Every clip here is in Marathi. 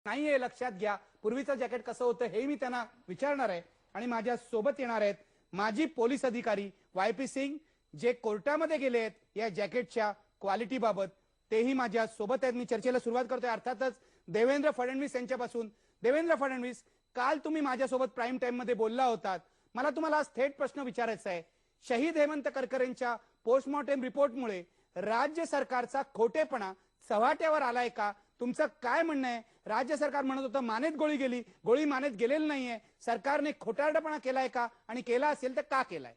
नाहीये लक्षात घ्या. पूर्वीचं जॅकेट कसं होतं हे मी त्यांना विचारणार आहे. आणि माझ्या सोबत येणार आहेत माजी पोलीस अधिकारी YP सिंग, जे कोर्टामध्ये गेले आहेत या जॅकेटच्या क्वालिटी बाबत. तेही माझ्या सोबत आहेत. मी चर्चेला सुरुवात करतोय अर्थातच देवेंद्र फडणवीस यांच्यापासून. देवेंद्र फडणवीस, काल तुम्ही माझ्यासोबत प्राईम टाइम मध्ये बोलला होतात. मला तुम्हाला आज थेट प्रश्न विचारायचा आहे. शहीद हेमंत करकरेंच्या पोस्टमॉर्टेम रिपोर्टमुळे राज्य सरकारचा खोटेपणा चव्हाट्यावर आलाय का? तुमचं काय म्हणणं आहे? राज्य सरकार म्हणत होतं मानेत गोळी गेली, गोळी मानेत गेलेली नाहीये. सरकारने खोटारडेपणा केलाय का? आणि केला असेल तर का केलाय?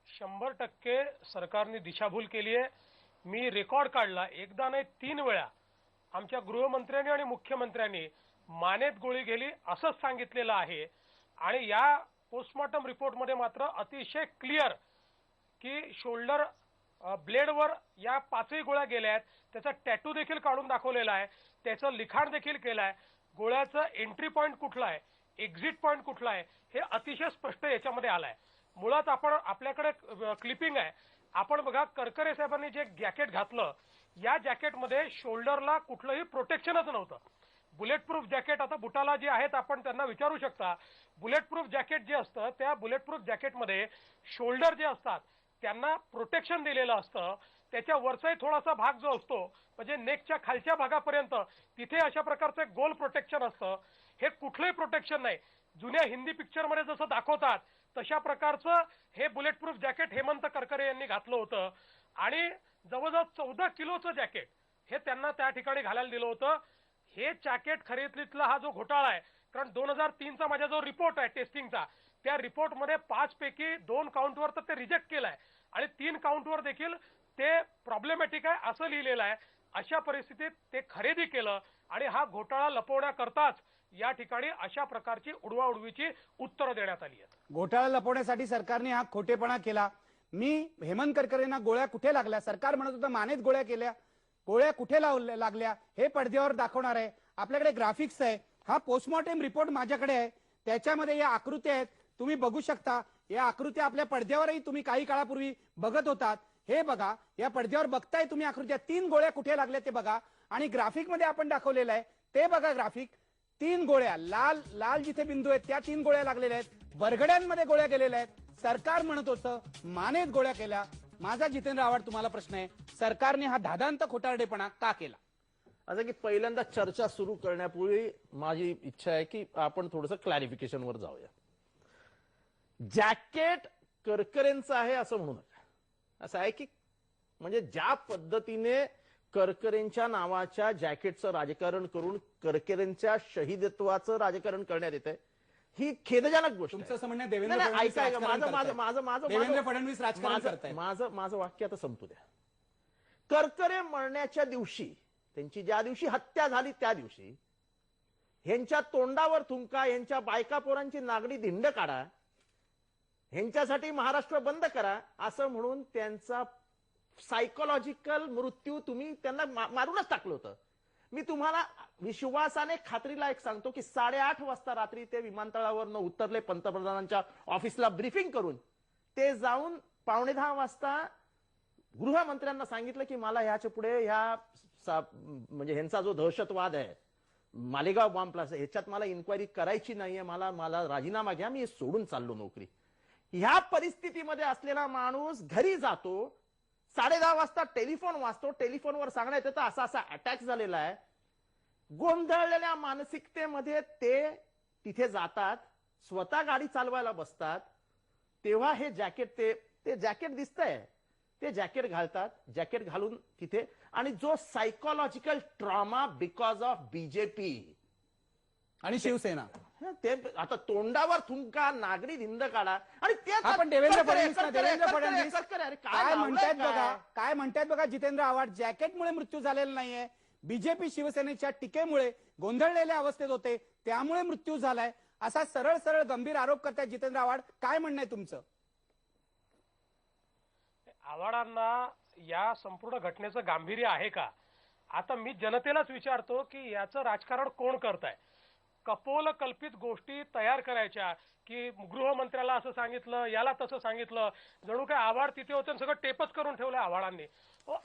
100% सरकारने दिशाभूल केली आहे. मी रेकॉर्ड काढला, एकदा नाही 3 वेळा आमच्या गृहमंत्र्यांनी आणि मुख्यमंत्र्यांनी मानेत गोळी गेली असंच सांगितलेलं आहे. आणि या पोस्टमॉर्टम रिपोर्टमध्ये मात्र अतिशय क्लिअर की शोल्डर ब्लेडवर या 5ही गोळ्या गेल्या आहेत. त्याचा टॅटू देखील काढून दाखवलेला आहे, त्याचं लिखाण देखील केलं आहे. गोळ्याचं एंट्री पॉईंट कुठला आहे, एक्झिट पॉईंट कुठला आहे हे अतिशय स्पष्ट याच्यामध्ये आलं आहे. मुळात आपल्याकडे क्लिपिंग आहे. आपण बघा, करकरे साहेबांनी जे जॅकेट घातलं, या जॅकेटमध्ये शोल्डरला कुठलंही प्रोटेक्शनच नव्हतं. बुलेट प्रूफ जॅकेट, आता बुटाला जे आहेत आपण त्यांना विचारू शकता, बुलेट प्रूफ जॅकेट जे असतं त्या बुलेट प्रूफ जॅकेटमध्ये शोल्डर जे असतात त्यांना प्रोटेक्शन दिलेलं असतं. त्याच्या वरचाही थोडासा भाग जो असतो म्हणजे नेकच्या खालच्या भागापर्यंत तिथे अशा प्रकारचं एक गोल प्रोटेक्शन असतं. हे कुठलंही प्रोटेक्शन नाही. जुन्या हिंदी पिक्चरमध्ये जसं दाखवतात तशा प्रकारचं हे bullet proof jacket Hemant Karkare यांनी घातलं होतं. आणि जवळजवळ 14 किलोचं जॅकेट हे त्यांना त्या ठिकाणी घालायला दिलं होतं. हे जॅकेट खरेदीतला हा जो घोटाळा आहे, कारण 2003चा माझा जो रिपोर्ट आहे टेस्टिंगचा, त्या रिपोर्टमध्ये 5 पैकी 2 काउंटवर तर ते रिजेक्ट केलं आहे आणि 3 काउंटवर देखील ते प्रॉब्लेमॅटिक आहे असं लिहिलेलं आहे. अशा परिस्थितीत ते खरेदी केलं आणि हा घोटाळा लपवण्याकरताच या ठिकाणी अशा प्रकारची उडवाउडवीची उत्तरं देण्यात आली आहेत. घोटाळा लपवण्यासाठी सरकारने हा खोटेपणा केला. मी हेमंत करकरेंना गोळ्या कुठे लागल्या? सरकार म्हणत होतं मानेत गोळ्या केल्या. गोळ्या कुठे लागल्या हे पडद्यावर दाखवणार आहे. आपल्याकडे ग्राफिक्स आहे. हा पोस्टमॉर्टेम रिपोर्ट माझ्याकडे आहे. त्याच्यामध्ये या आकृत्या आहेत, तुम्ही बघू शकता. या आकृत्या आपल्या पडद्यावरही तुम्ही काही काळापूर्वी बघत होतात. हे बघा, या पडद्यावर बघताय तुम्ही आकृत्या. 3 गोळ्या कुठे लागल्या ते बघा. आणि ग्राफिक मध्ये आपण दाखवलेलं आहे ते बघा. ग्राफिक 3 गोळ्या, लाल लाल जिथे बिंदू आहेत त्या 3 गोळ्या लागलेल्या आहेत. बरगड्यांमध्ये गोळ्या गेलेल्या आहेत. सरकार म्हणत होतं मानेत गोळ्या केल्या. माझा जितेंद्र आव्हाड तुम्हाला प्रश्न आहे, सरकारने हा धादांत खोटारडेपणा का केला? असं की पहिल्यांदा चर्चा सुरू करण्यापूर्वी माझी इच्छा आहे की आपण थोडंसं क्लॅरिफिकेशनवर जाऊया. जॅकेट करकरेंचं आहे असं म्हणू नका. असं आहे की म्हणजे ज्या पद्धतीने करकरेंच्या नावाच्या जॅकेटचं राजकारण करून करकरेंच्या शहीदत्वाचं राजकारण करण्यात येतंय, ही खेदजनक गोष्ट. तुमचं असं म्हणणं देवेंद्र फडणवीस राजकारण करतायत. माझं वाक्य आता संपू द्या. करकरे मरण्याच्या दिवशी, त्यांची ज्या दिवशी हत्या झाली त्या दिवशी ह्यांच्या तोंडावर थुंका, ह्यांच्या बायका पोरांची नागडी धिंड काढा, ह्यांच्यासाठी महाराष्ट्र बंद करा असं म्हणून त्यांचा सायकोलॉजिकल मृत्यू तुम्ही त्यांना मारूनच टाकलं होतं. मी तुम्हाला विश्वासाने खात्रीला एक सांगतो की 8:30 वाजता रात्री ते विमानतळावर उतरले. पंतप्रधानांच्या ऑफिसला ब्रीफिंग करून ते जाऊन 9:15 वाजता गृहमंत्र्यांना सांगितलं की मला ह्याच्या पुढे म्हणजे ह्यांचा जो दहशतवाद आहे, मालेगाव बॉम्ब ब्लास्ट, ह्याच्यात मला इन्क्वायरी करायची नाहीये, मला राजीनामा घ्या, मी सोडून चाललो नोकरी. ह्या परिस्थितीमध्ये असलेला माणूस घरी जातो, 10:30 वाजता टेलिफोन वाजतो, टेलिफोनवर सांगण्यात येतं असा असा अटॅक झालेला आहे. गोंधळलेल्या मानसिकतेमध्ये ते तिथे जातात, स्वतः गाडी चालवायला बसतात. तेव्हा हे जॅकेट ते जॅकेट दिसतंय, ते जॅकेट घालतात. जॅकेट घालून तिथे, आणि जो psychological trauma because of BJP आणि शिवसेना, ते आता तोंडावर थुंका, नागरी धिंड काढा. आणि ते आपण देवेंद्र फडणवीस काय म्हणतायत बघा, काय म्हणतायत बघा जितेंद्र आव्हाड. जॅकेटमुळे मृत्यू झालेला नाहीये, बीजेपी शिवसेनेच्या टीकेमुळे गोंधळलेल्या अवस्थेत होते त्यामुळे मृत्यू झालाय, असा सरळ सरळ गंभीर आरोप करतायत जितेंद्र आव्हाड. काय म्हणणं आहे तुमचं? आव्हाडांना या संपूर्ण घटनेचं गांभीर्य आहे का? आता मी जनतेलाच विचारतो की याचं राजकारण कोण करताय? कपोल कल्पित गोष्टी तयार करायच्या की गृहमंत्र्याला असं सांगितलं, याला तसं सांगितलं, जणू काय आव्हाड तिथे होतं आणि सगळं टेपच करून ठेवलंय आव्हाडांनी.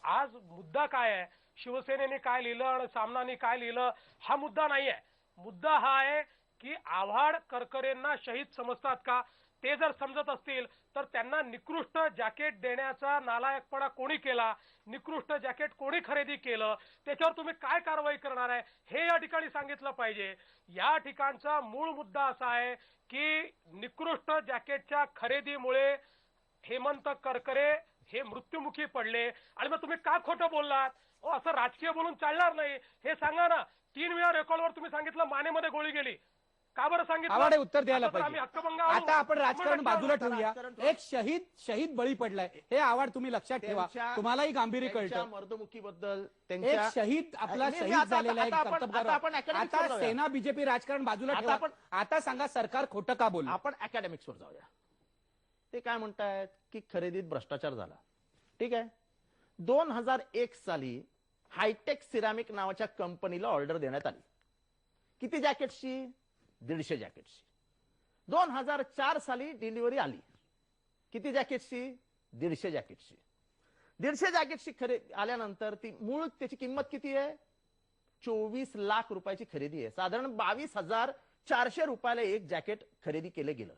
आज मुद्दा काय आहे, शिवसेनेने काय लिहिलं आणि सामनाने काय लिहिलं हा मुद्दा नाहीये. मुद्दा हा आहे की आव्हाड करकरेंना शहीद समजतात का? ते जर समजत असतील तर त्यांना निकृष्ट जॅकेट देण्याचा नालायकपणा कोणी केला, निकृष्ट जॅकेट कोणी खरेदी केलं, त्याच्यावर तुम्ही काय कारवाई करणार आहे हे या ठिकाणी सांगितलं पाहिजे. या ठिकाणचा मूळ मुद्दा असा आहे की निकृष्ट जॅकेटच्या खरेदीमुळे हेमंत करकरे हे मृत्युमुखी पडले आणि मग तुम्ही का खोटं बोललात? असं राजकीय बोलून चालणार नाही. हे सांगा ना, 3 वेळा रेकॉर्डवर तुम्ही सांगितलं मानेमध्ये गोळी गेली, का बरं सांगितलं? आव्हाडे उत्तर द्यायला आता तर आम्ही पाहिजे. हक्कभंग आणू. आता आपण राजकारण बाजूला ठेवूया. राजकारण एक शहीद बळी पडलाय हे आव्हाड तुम्ही लक्षात ठेवा. तुम्हालाही गांभीर्य कळतं. मर्दमुखीबद्दल एक शहीद आपला शहीद झालेला आहे कर्तबगार. आता सेना बीजेपी राजकारण बाजूला ठेवा. आता सांगा सरकार खोटं का बोललं? आपण अकॅडमिक्सवर जाऊया. ते काय म्हणतायत की खरेदीत भ्रष्टाचार झाला. ठीक आहे. 2001 साली हायटेक सिरामिक नावाच्या कंपनीला ऑर्डर देण्यात आली. किती जॅकेट्सची? 150 जॅकेट्सची. 2004 साली डिलिव्हरी आली. किती जॅकेट्सची? 150 जॅकेट्सची. 150 जॅकेट्सची खरेदी आल्यानंतर ती मूळ त्याची किंमत किती आहे? 24 लाख रुपयाची खरेदी आहे. साधारण 22,400 रुपयाला एक जॅकेट खरेदी केलं गेलं.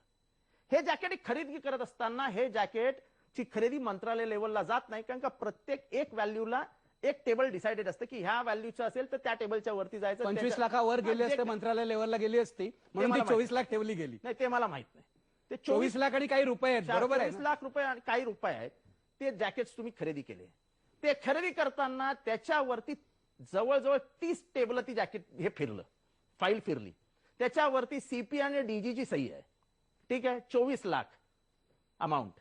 हे जॅकेट खरेदी करत असताना हे जॅकेटची खरेदी मंत्रालय लेवलला जात नाही, कारण का प्रत्येक एक व्हॅल्यूला एक टेबल डिसाइडेड असतं की ह्या व्हॅल्यूचं असेल तर त्या टेबलच्या वरती जायचं. 25 लाखावर गेले असते, मंत्रालय लेवलला गेली असती, म्हणून ती 24 लाख ठेवली गेली. नाही, ते मला माहित नाही. ते 24 लाख आणि काही रुपये आहेत, बरोबर आहे 24 लाख रुपये आणि काही रुपये आहेत. ते जॅकेट्स तुम्ही खरेदी केले. ते खरेदी करताना त्याच्यावरती जवळजवळ 30 टेबल ती जॅकेट हे फिरलं, फाईल फिरली. त्याच्यावरती सीपी आणि डीजीची सही आहे. ठीक आहे. 24 लाख अमाऊंट.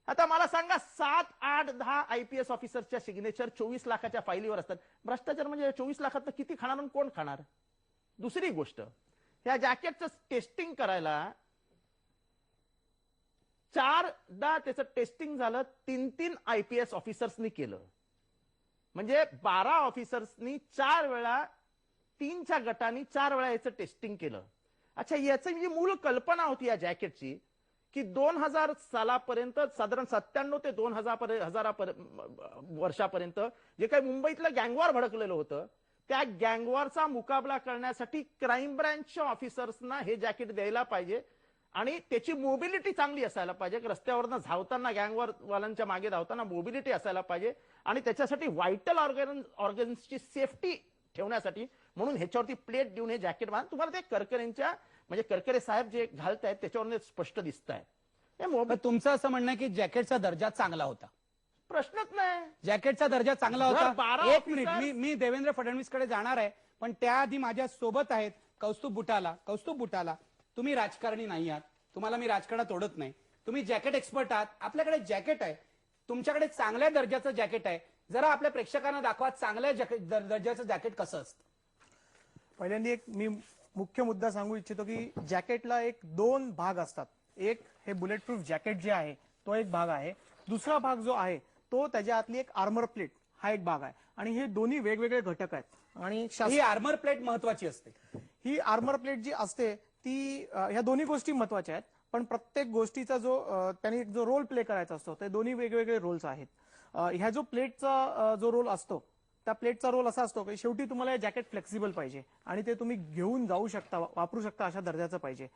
आता मला सांगा, 7, 8, 10 IPS ऑफिसरच्या सिग्नेचर 24 लाखाच्या फाईलीवर असतात. भ्रष्टाचार म्हणजे 24 लाखात किती खाणार आणि कोण खाणार? दुसरी गोष्ट, या जॅकेटचं टेस्टिंग करायला 4दा त्याचं टेस्टिंग झालं. 3 IPS ऑफिसर्सनी केलं. म्हणजे 12 ऑफिसर्सनी 4 वेळा 3च्या गटाने 4 वेळा याचं टेस्टिंग केलं. अच्छा, याची जी मूळ कल्पना होती या जॅकेटची की 2000 सालापर्यंत साधारण 97 ते 2000 वर्षापर्यंत जे काही मुंबईतलं गँगवॉर भडकलेलं होतं, त्या गँगवॉरचा मुकाबला करण्यासाठी क्राईम ब्रँचच्या ऑफिसर्सना हे जॅकेट द्यायला पाहिजे आणि त्याची मोबिलिटी चांगली असायला पाहिजे. रस्त्यावरनं धावताना गँगवॉरवाल्यांच्या मागे धावताना मोबिलिटी असायला पाहिजे आणि त्याच्यासाठी व्हायटल ऑर्गन्सची सेफ्टी ठेवण्यासाठी म्हणून ह्याच्यावरती प्लेट देऊन हे जॅकेट बांध. तुम्हाला ते करकरेंच्या म्हणजे करकरे साहेब जे घालतायत त्याच्यावर स्पष्ट दिसत आहे. तुमचं असं म्हणणं आहे की जॅकेटचा दर्जा चांगला होता? प्रश्नच नाही. जॅकेटचा दर्जा चांगला होता. 12 एक मिनिट, मी देवेंद्र फडणवीसकडे जाणार आहे, पण त्याआधी माझ्या सोबत आहेत कौस्तुभ बुटाला. कौस्तुभ बुटाला, तुम्ही राजकारणी नाही आहात, तुम्हाला मी राजकारणात ओढत नाही, तुम्ही जॅकेट एक्सपर्ट आहात. आपल्याकडे जॅकेट आहे, तुमच्याकडे चांगल्या दर्जाचं जॅकेट आहे, जरा आपल्या प्रेक्षकांना दाखवा चांगल्या दर्जाचं जॅकेट कसं असतं. पहिल्यांदा एक मी मुख्य मुद्दा सांगू इच्छितो की जॅकेटला 2 भाग असतात. एक हे बुलेट प्रूफ जॅकेट जे आहे तो एक भाग आहे. दुसरा भाग जो आहे तो त्याच्या आतली एक आर्मर प्लेट हा एक भाग आहे आणि हे दोन्ही वेगवेगळे घटक आहेत. आणि ही आर्मर प्लेट महत्वाची असते. ही आर्मर प्लेट जी असते ती ह्या दोन्ही गोष्टी महत्वाच्या आहेत, पण प्रत्येक गोष्टीचा त्यांनी जो रोल प्ले करायचा असतो ते दोन्ही वेगवेगळे रोल्स आहेत. ह्या जो प्लेटचा जो रोल असतो त्या प्लेटचा रोल असा असतो की शेवटी तुम्हाला हे जॅकेट फ्लेक्सिबल पाहिजे आणि ते तुम्ही घेऊन जाऊ शकता, वापरू शकता अशा दर्जाचं पाहिजे.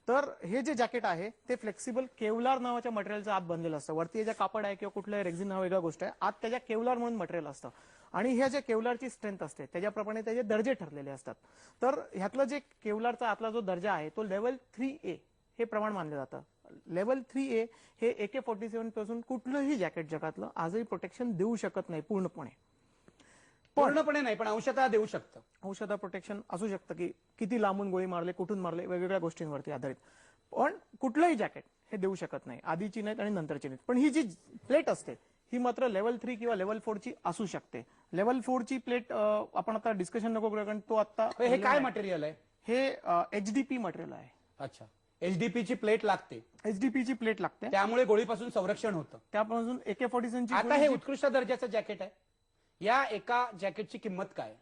तर हे जे जॅकेट आहे ते फ्लेक्सिबल केवलार नावाच्या मटेरियलचं आत बनलेलं असतं. वरती जे कापड आहे किंवा कुठलं रेक्झिन हा वेगळा गोष्ट आहे, आत त्याच्या केवलार म्हणून मटेरियल असतं आणि ह्या जे केवलारची स्ट्रेंथ असते त्याच्याप्रमाणे त्याचे दर्जे ठरलेले असतात. तर ह्यातलं जे केवलारचा आतला जो दर्जा आहे तो लेवल 3A हे प्रमाण मानलं जातं. लेवल 3A हे AK-47 पासून कुठलंही जॅकेट जगातलं आजही प्रोटेक्शन देऊ शकत नाही पूर्णपणे. पूर्णपणे नाही, पण अंशतः देऊ शकतं. औषधा प्रोटेक्शन असू शकतं की किती लांबून गोळी मारले, कुठून मारले, वेगवेगळ्या गोष्टींवरती आधारित. पण कुठलंही जॅकेट हे देऊ शकत नाही, आधीची नाहीत आणि नंतरची नाहीत. पण ही जी प्लेट असते ही मात्र लेवल 3 किंवा लेवल 4 ची असू शकते. लेवल 4 ची प्लेट आपण आता डिस्कशन नको करूया कारण तो आता. हे काय मटेरियल आहे? हे HDP मटेरियल आहे. अच्छा, HDP ची प्लेट लागते. HDP ची प्लेट लागते, त्यामुळे गोळीपासून संरक्षण होतं. त्यापासून AK-47 ची. आता हे उत्कृष्ट दर्जाचं जॅकेट आहे. या एका जॅकेटची किंमत काय?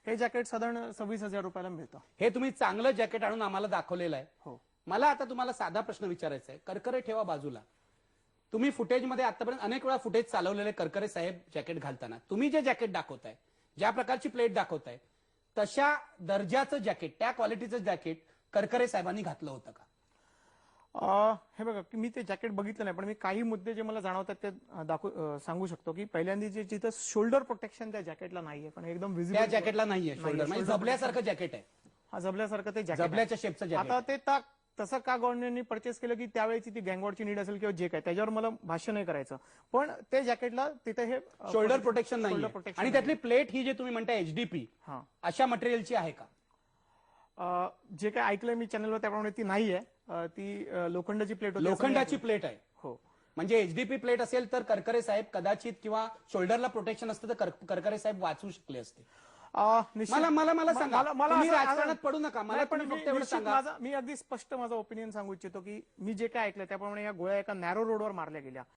हे जॅकेट साधारण 26,000 रुपयाला मिळतं. हे तुम्ही चांगलं जॅकेट आणून आम्हाला दाखवलेलं आहे. हो. मला आता तुम्हाला साधा प्रश्न विचारायचा आहे. करकरे ठेवा बाजूला. तुम्ही फुटेजमध्ये आतापर्यंत अनेक वेळा फुटेज चालवलेले करकरे साहेब जॅकेट घालताना तुम्ही जे जॅकेट दाखवताय, ज्या प्रकारची प्लेट दाखवताय, तशा दर्जाचं जॅकेट, त्या क्वालिटीचं जॅकेट करकरे साहेबांनी घातलं होतं का? हे बघा की मी ते जॅकेट बघितलं नाही, पण मी काही मुद्दे जे मला जाणवतात ते सांगू शकतो. की पहिल्यांदा जे जिथं शोल्डर प्रोटेक्शन त्या जॅकेटला नाहीये, पण एकदम त्या विजिबल जॅकेटला नाहीये शोल्डर, म्हणजे shoulder जबल्यासारखं जॅकेट आहे. हा जबल्यासारखं ते जॅकेट जबल्याच्या शेपचं जॅकेट. आता ते तसं का गव्हर्नमेंटनी परचेस केलं की त्यावेळेची ती गँगवॉरची नीड असेल किंवा जे काय, त्याच्यावर मला भाष्य नाही करायचं. पण ते जॅकेटला तिथे हे शोल्डर प्रोटेक्शन shoulder नाही protection आणि त्यातली प्लेट ही जे तुम्ही म्हणता एचडीपी हा अशा मटेरियलची आहे का? जे काय ऐकलंय मी चॅनलवर त्याप्रमाणे ती नाहीये. ती लोखंडाची प्लेट होती असं मी लोखंडाची ऐकलं. प्लेट आहे. हो. म्हणजे एचडीपी प्लेट असेल तर करकरे साहेब कदाचित, किंवा शोल्डरला प्रोटेक्शन असतं तर करकरे साहेब वाचू शकले असते. निश्चित- मला सांगा, तुम्ही असं- राजकारणात पडू नका. मला नाही, पण तुम्ही मी फक्त एवढं निश्चित सांगा. मी अगदी स्पष्ट माझा ओपिनियन सांगू इच्छितो की मी जे काय ऐकलं त्याप्रमाणे या गोळ्या एका नॅरो रोडवर मारल्या गेल्या.